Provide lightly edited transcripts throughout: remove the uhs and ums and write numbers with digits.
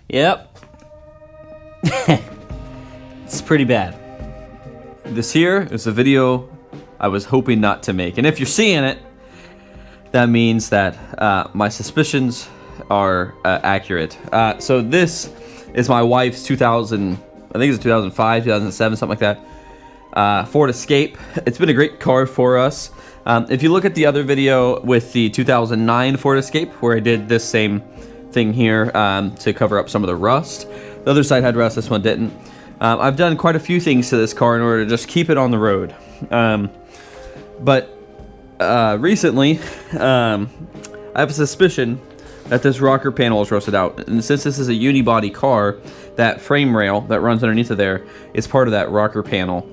Yep. It's pretty bad. This here is a video I was hoping not to make. And if you're seeing it, that means that my suspicions are accurate. So this is my wife's 2000, I think it's 2005, 2007, something like that. Ford Escape. It's been a great car for us. If you look at the other video with the 2009 Ford Escape, where I did this same thing here to cover up some of the rust. The other side had rust, this one didn't. I've done quite a few things to this car in order to just keep it on the road. But recently, I have a suspicion that this rocker panel is rusted out. And since this is a unibody car, that frame rail that runs underneath of there is part of that rocker panel.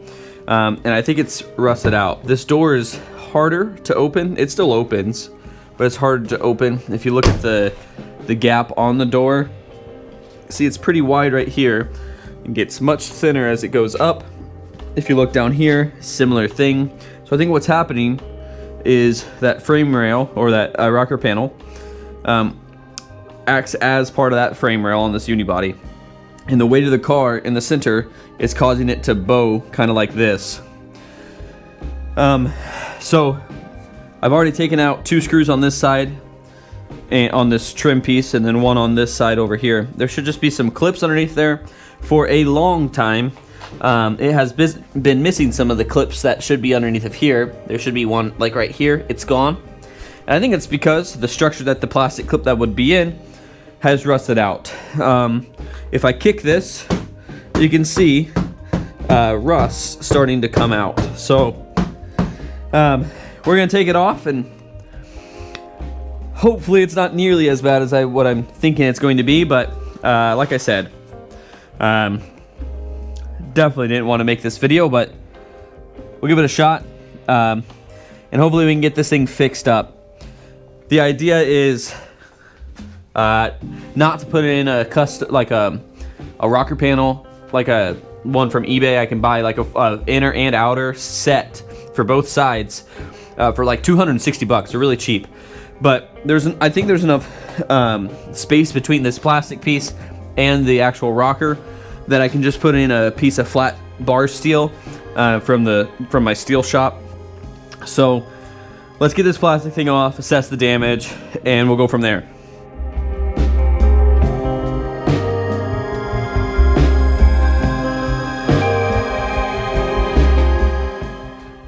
And I think it's rusted out. This door is harder to open. It still opens, but it's harder to open. If you look at the gap on the door, see it's pretty wide right here. It gets much thinner as it goes up. If you look down here, similar thing. So I think what's happening is that frame rail, or that rocker panel, acts as part of that frame rail on this unibody. And the weight of the car in the center is causing it to bow kind of like this. So I've already taken out 2 screws on this side and on this trim piece, and then 1 on this side over here. There should just be some clips underneath there. For a long time, it has been missing some of the clips that should be underneath of here. There should be one like right here. It's gone. And I think it's because the structure that the plastic clip that would be in has rusted out. If I kick this, you can see rust starting to come out. So we're gonna take it off, and hopefully it's not nearly as bad as what I'm thinking it's going to be. But like I said, definitely didn't want to make this video, but we'll give it a shot, and hopefully we can get this thing fixed up. The idea is not to put it in a custom, like a rocker panel, like a one from eBay. I can buy like a inner and outer set for both sides for like 260 bucks. They're really cheap, but I think there's enough space between this plastic piece and the actual rocker that I can just put in a piece of flat bar steel from my steel shop. So let's get this plastic thing off, assess the damage, and we'll go from there.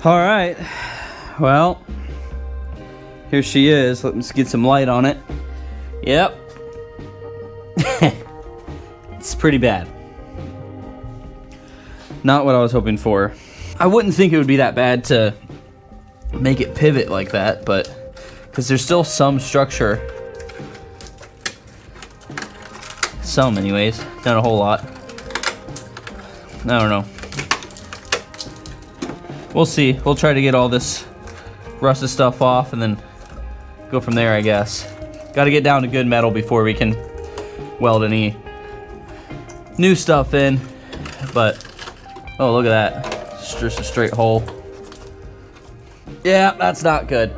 All right, well, here she is. Let's get some light on it. Yep. It's pretty bad. Not what I was hoping for. I wouldn't think it would be that bad to make it pivot like that, but because there's still some structure. Some anyways, not a whole lot. I don't know. We'll see. We'll try to get all this rusted stuff off and then go from there, I guess. Got to get down to good metal before we can weld any new stuff in. But oh, look at that. It's just a straight hole. Yeah, that's not good.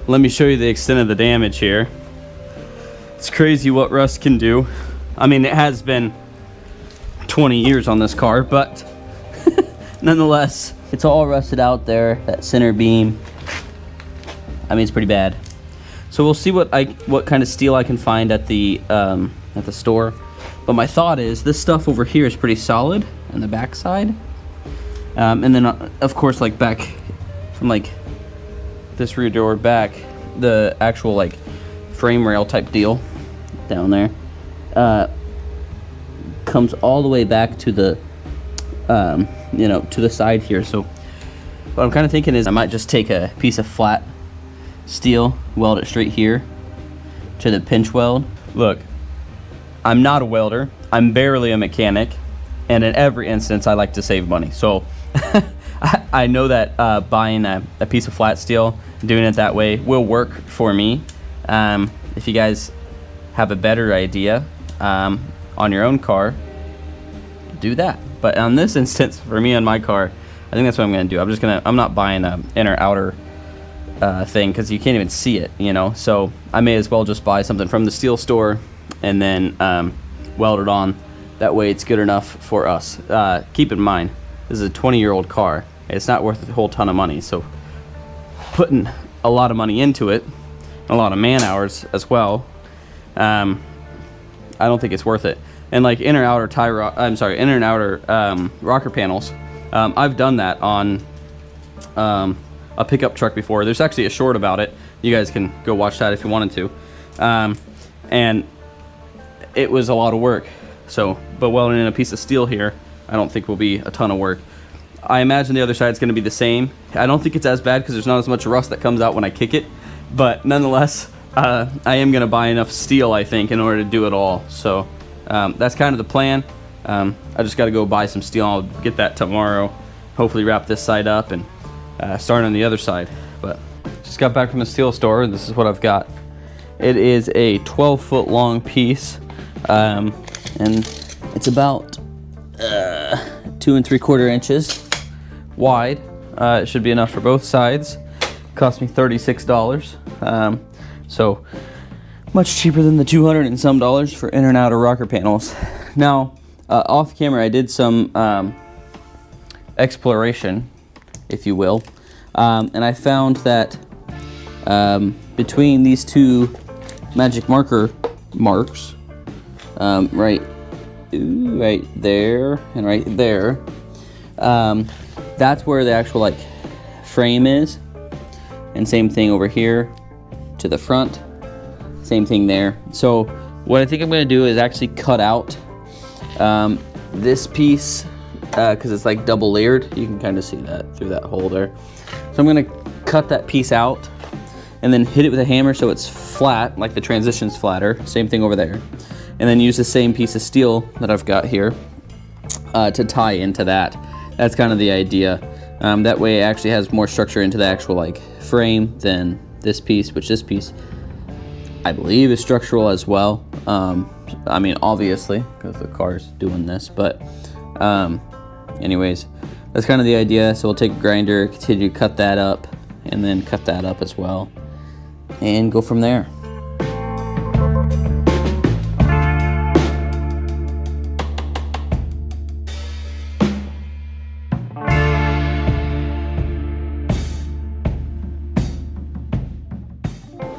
Let me show you the extent of the damage here. It's crazy what rust can do. I mean, it has been 20 years on this car, but nonetheless, it's all rusted out there. That center beam, I mean, it's pretty bad. So we'll see what kind of steel I can find at the store. But my thought is this stuff over here is pretty solid on the back side. And then of course, like back from like this rear door back, the actual like frame rail type deal down there. comes all the way back to the, you know, to the side here. So what I'm kind of thinking is I might just take a piece of flat steel, weld it straight here to the pinch weld. Look, I'm not a welder, I'm barely a mechanic, and in every instance I like to save money. So I know that buying a piece of flat steel, doing it that way will work for me. If you guys have a better idea on your own car, do that. But on this instance, for me on my car, I think that's what I'm gonna do. I'm not buying an inner outer thing, because you can't even see it, you know. So I may as well just buy something from the steel store and then weld it on. That way it's good enough for us. Keep in mind, this is a 20-year-old car. It's not worth a whole ton of money, so putting a lot of money into it, a lot of man hours as well, I don't think it's worth it. And like inner and outer rocker panels, I've done that on a pickup truck before. There's actually a short about it. You guys can go watch that if you wanted to. And it was a lot of work. So, but welding in a piece of steel here, I don't think will be a ton of work. I imagine the other side's going to be the same. I don't think it's as bad because there's not as much rust that comes out when I kick it. But nonetheless, I am going to buy enough steel, I think, in order to do it all. So that's kind of the plan. I just got to go buy some steel. I'll get that tomorrow. Hopefully wrap this side up and start on the other side. But just got back from the steel store, and this is what I've got. It is a 12-foot long piece, and it's about 2 3/4 inches wide. It should be enough for both sides. It cost me $36. So much cheaper than the $200 and some for inner and outer rocker panels. Now, off camera, I did some exploration, if you will, and I found that between these two magic marker marks, right there and right there, that's where the actual like frame is, and same thing over here to the front, same thing there. So what I think I'm going to do is actually cut out this piece, because it's like double layered. You can kind of see that through that hole there. So I'm going to cut that piece out and then hit it with a hammer so it's flat, like the transition's flatter. Same thing over there. And then use the same piece of steel that I've got here to tie into that. That's kind of the idea. That way it actually has more structure into the actual like frame than this piece, which this piece I believe is structural as well. I mean, obviously, because the car's doing this, but anyways, that's kind of the idea. So we'll take a grinder, continue to cut that up, and then cut that up as well, and go from there.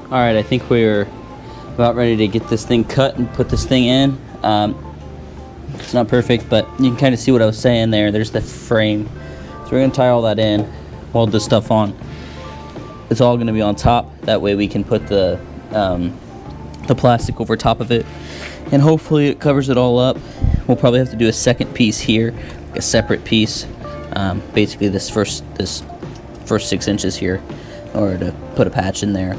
All right, I think we're about ready to get this thing cut and put this thing in. It's not perfect, but you can kind of see what I was saying there. There's the frame. So we're gonna tie all that in, weld this stuff on. It's all gonna be on top. That way we can put the plastic over top of it, and hopefully it covers it all up. We'll probably have to do a second piece here, like a separate piece. Basically this first 6 inches here, in order to put a patch in there.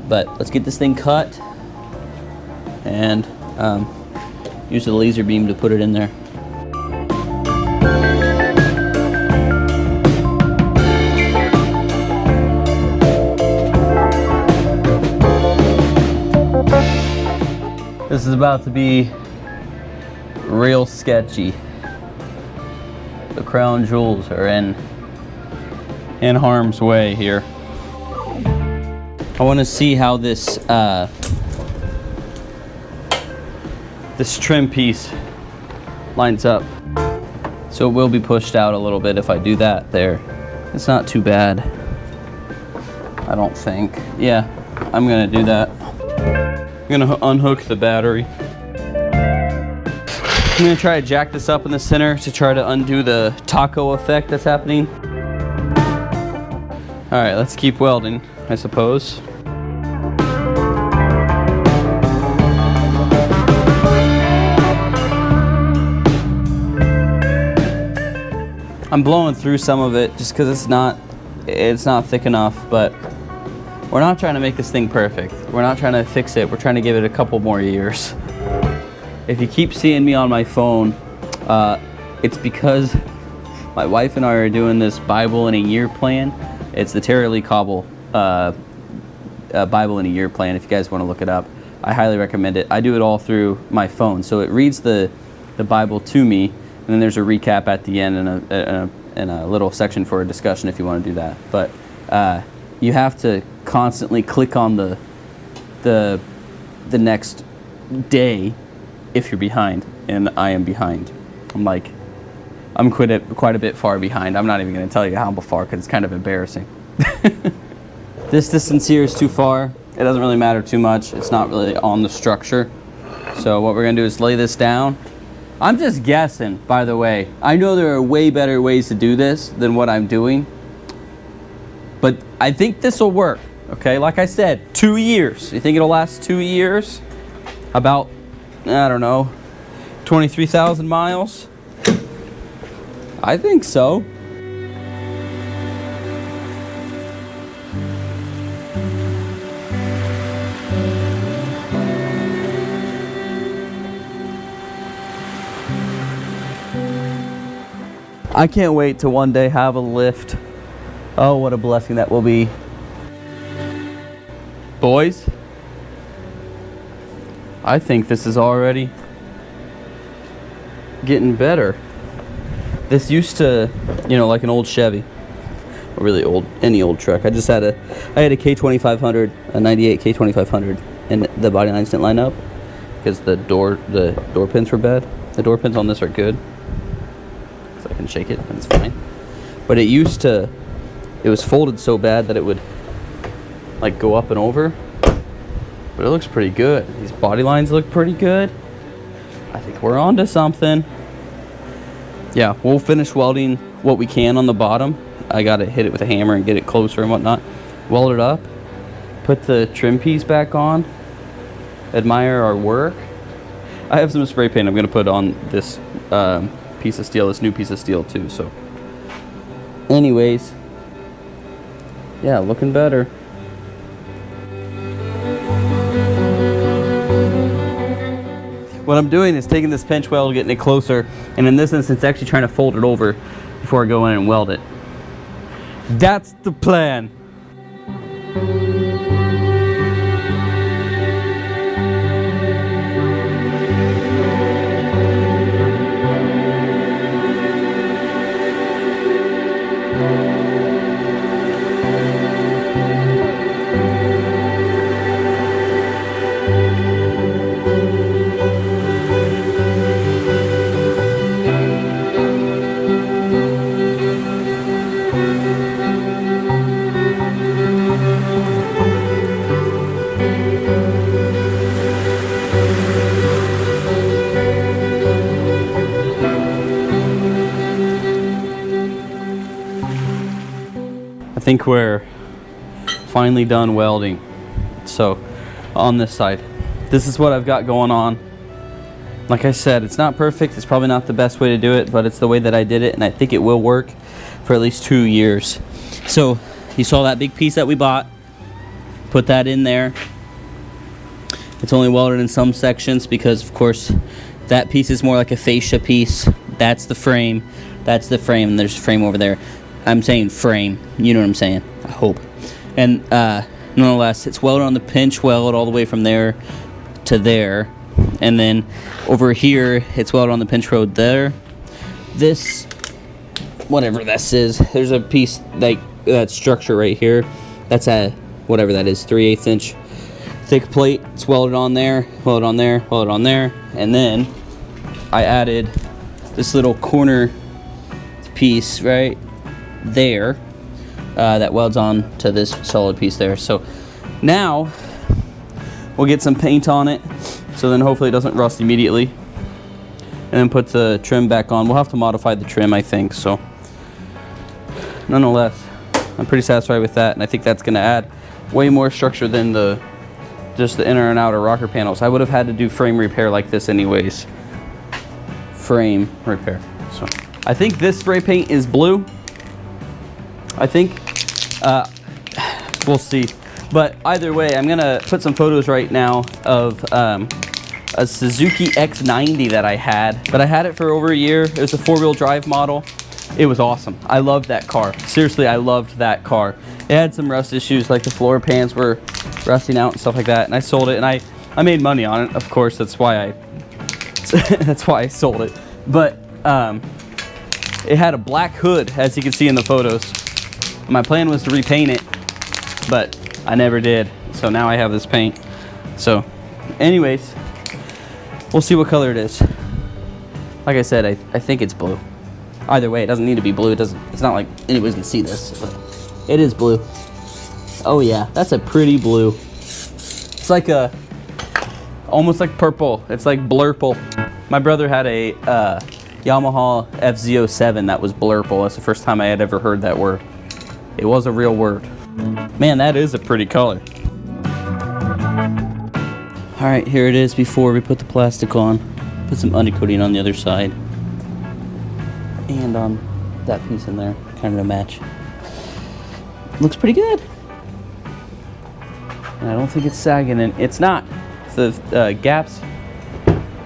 But let's get this thing cut and use the laser beam to put it in there. This is about to be real sketchy. The crown jewels are in harm's way here. I want to see how this this trim piece lines up. So it will be pushed out a little bit if I do that there. It's not too bad, I don't think. Yeah, I'm gonna do that. I'm gonna unhook the battery. I'm gonna try to jack this up in the center to try to undo the taco effect that's happening. All right, let's keep welding, I suppose. I'm blowing through some of it just because it's not thick enough, but we're not trying to make this thing perfect. We're not trying to fix it. We're trying to give it a couple more years. If you keep seeing me on my phone, it's because my wife and I are doing this Bible in a year plan. It's the Tara Lee Cobble Bible in a year plan. If you guys want to look it up, I highly recommend it. I do it all through my phone, so it reads the Bible to me, and then there's a recap at the end and a little section for a discussion if you want to do that. But you have to constantly click on the next day if you're behind, and I am behind. I'm quite a bit far behind. I'm not even going to tell you how far because it's kind of embarrassing. This distance here is too far. It doesn't really matter too much. It's not really on the structure. So what we're going to do is lay this down. I'm just guessing, by the way. I know there are way better ways to do this than what I'm doing, but I think this will work. Okay, like I said, 2 years. You think it'll last 2 years? About, I don't know, 23,000 miles? I think so. I can't wait to one day have a lift. Oh, what a blessing that will be. Boys, I think this is already getting better. This used to, like an old Chevy, or really old, any old truck. I had a K2500, a 98 K2500, and the body lines didn't line up because the door pins were bad. The door pins on this are good, because I can shake it and it's fine. But it was folded so bad that it would like go up and over. But it looks pretty good. These body lines look pretty good. I think we're onto something. Yeah, we'll finish welding what we can on the bottom. I gotta hit it with a hammer and get it closer and whatnot. Weld it up, put the trim piece back on, admire our work. I have some spray paint I'm gonna put on this piece of steel, this new piece of steel too, so. Anyways, yeah, looking better. What I'm doing is taking this pinch weld, getting it closer, and in this instance, actually trying to fold it over before I go in and weld it. That's the plan. I think we're finally done welding. So on this side, this is what I've got going on. Like I said, it's not perfect. It's probably not the best way to do it, but it's the way that I did it, and I think it will work for at least 2 years. So you saw that big piece that we bought. Put that in there. It's only welded in some sections because, of course, that piece is more like a fascia piece. That's the frame. That's the frame, and there's a frame over there. I'm saying frame, you know what I'm saying, I hope. And nonetheless, it's welded on the pinch weld all the way from there to there. And then over here, it's welded on the pinch weld there. This, whatever this is, there's a piece like that structure right here. That's a, whatever that is, 3/8 inch thick plate. It's welded on there, welded on there, welded on there. And then I added this little corner piece right there that welds on to this solid piece there. So now we'll get some paint on it, so then hopefully it doesn't rust immediately, and then put the trim back on. We'll have to modify the trim, I think. So nonetheless, I'm pretty satisfied with that, and I think that's going to add way more structure than just the inner and outer rocker panels. I would have had to do frame repair like this anyways. Frame repair. So I think this spray paint is blue. I think, we'll see. But either way, I'm gonna put some photos right now of a Suzuki X90 that I had. But I had it for over a year. It was a 4-wheel drive model. It was awesome. I loved that car. Seriously, I loved that car. It had some rust issues, like the floor pans were rusting out and stuff like that. And I sold it, and I made money on it. Of course, that's why I sold it. But it had a black hood, as you can see in the photos. My plan was to repaint it, but I never did. So now I have this paint. So anyways, we'll see what color it is. Like I said, I think it's blue. Either way, it doesn't need to be blue. It's not like anybody's gonna see this, but it is blue. Oh yeah, that's a pretty blue. It's like almost like purple. It's like blurple. My brother had a Yamaha FZ07 that was blurple. That's the first time I had ever heard that word. It was a real word. Man, that is a pretty color. All right, here it is before we put the plastic on. Put some undercoating on the other side. And on that piece in there, kind of a match. Looks pretty good. And I don't think it's sagging, and it's not. The gaps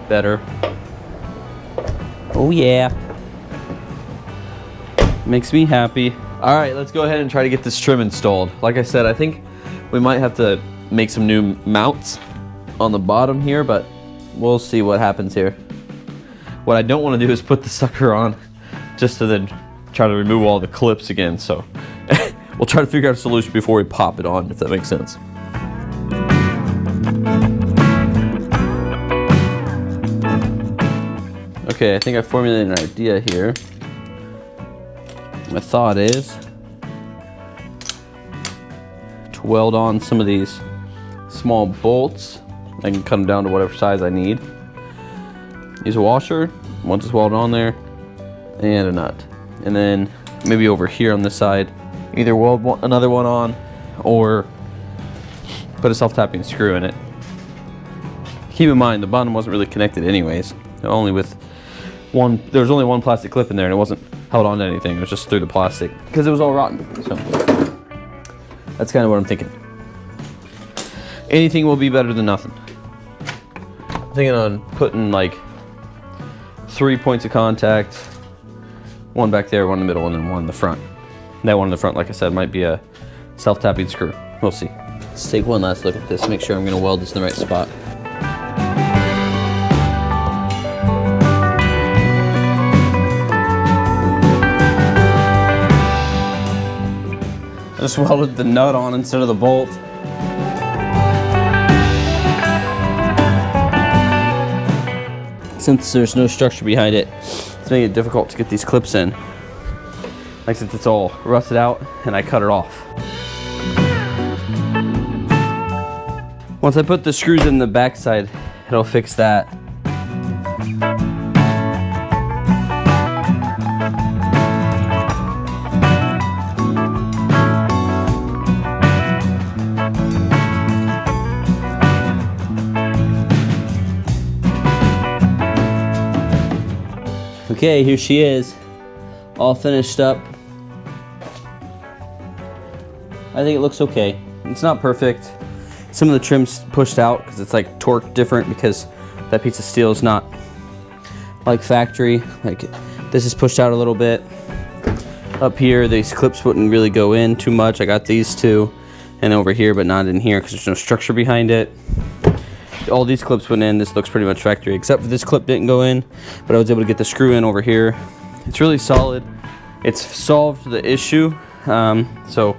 better. Oh yeah. Makes me happy. All right, let's go ahead and try to get this trim installed. Like I said, I think we might have to make some new mounts on the bottom here, but we'll see what happens here. What I don't want to do is put the sucker on just to then try to remove all the clips again. So we'll try to figure out a solution before we pop it on, if that makes sense. Okay, I think I formulated an idea here. My thought is to weld on some of these small bolts. I can cut them down to whatever size I need. Use a washer, once it's welded on there, and a nut. And then maybe over here on this side, either weld another one on or put a self-tapping screw in it. Keep in mind, the bottom wasn't really connected anyways. Only with one, there was only one plastic clip in there, and it wasn't held on to anything. It was just through the plastic because it was all rotten. So that's kind of what I'm thinking. Anything will be better than nothing. I'm thinking on putting like 3 points of contact, one back there, one in the middle, and then one in the front. That one in the front, like I said, might be a self-tapping screw. We'll see. Let's take one last look at this, make sure I'm gonna weld this in the right spot. I just welded the nut on instead of the bolt. Since there's no structure behind it, it's making it difficult to get these clips in. Like since it's all rusted out and I cut it off. Once I put the screws in the backside, it'll fix that. Okay, here she is, all finished up. I think it looks okay. It's not perfect. Some of the trim's pushed out because it's like torqued different because that piece of steel is not like factory. Like this is pushed out a little bit. Up here, these clips wouldn't really go in too much. I got these two, and over here, but not in here because there's no structure behind it. All these clips went in. This looks pretty much factory, except for this clip didn't go in, but I was able to get the screw in over here. It's really solid. It's solved the issue, so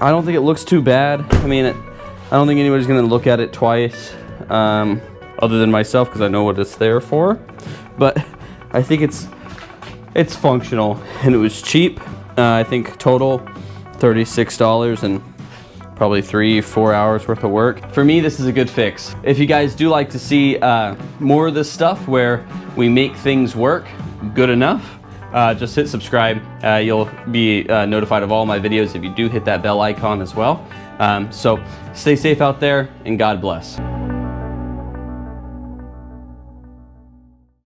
I don't think it looks too bad. I mean, I don't think anybody's gonna look at it twice, other than myself, because I know what it's there for. But I think it's functional, and it was cheap. I think total $36 and probably 3-4 hours worth of work. For me, this is a good fix. If you guys do like to see more of this stuff where we make things work good enough, just hit subscribe. You'll be notified of all my videos if you do hit that bell icon as well. So stay safe out there, and God bless.